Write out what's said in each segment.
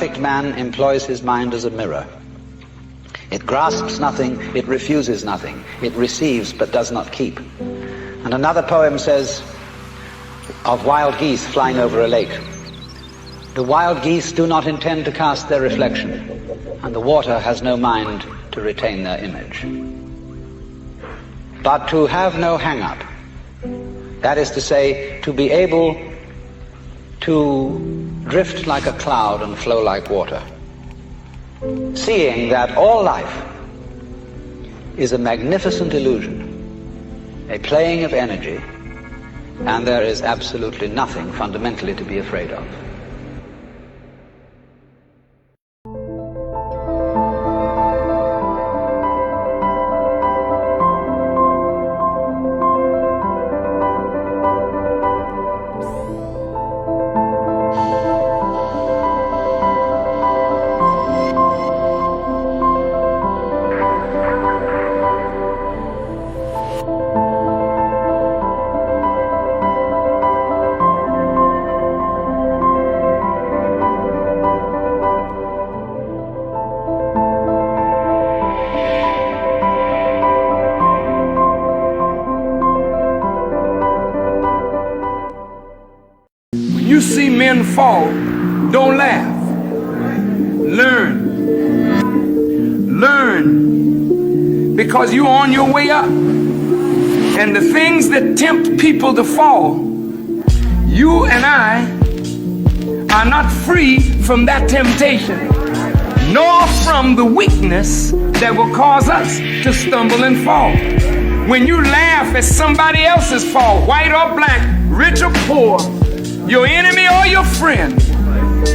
perfect man employs his mind as a mirror. It grasps nothing, it refuses nothing. It receives but does not keep. And another poem says of wild geese flying over a lake. The wild geese do not intend to cast their reflection, and the water has no mind to retain their image. But to have no hang-up, that is to say, to be able to drift like a cloud and flow like water, seeing that all life is a magnificent illusion, a playing of energy, and there is absolutely nothing fundamentally to be afraid of. You see men fall, don't laugh. Learn. Learn. Because you're on your way up. And the things that tempt people to fall, you and I are not free from that temptation, nor from the weakness that will cause us to stumble and fall. When you laugh at somebody else's fall, white or black, rich or poor, your enemy or your friend,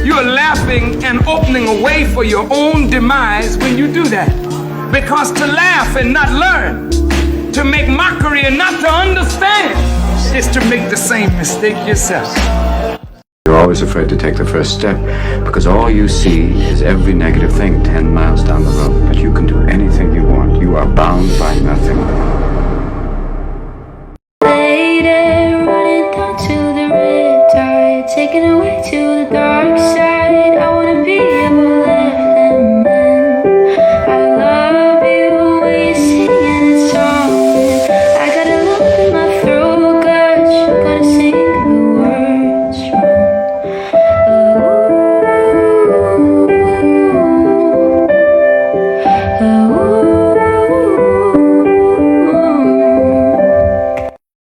you're laughing and opening a way for your own demise when you do that. Because to laugh and not learn, to make mockery and not to understand, is to make the same mistake yourself. You're always afraid to take the first step because all you see is every negative thing 10 miles down the road. But you can do anything you want. You are bound by nothing.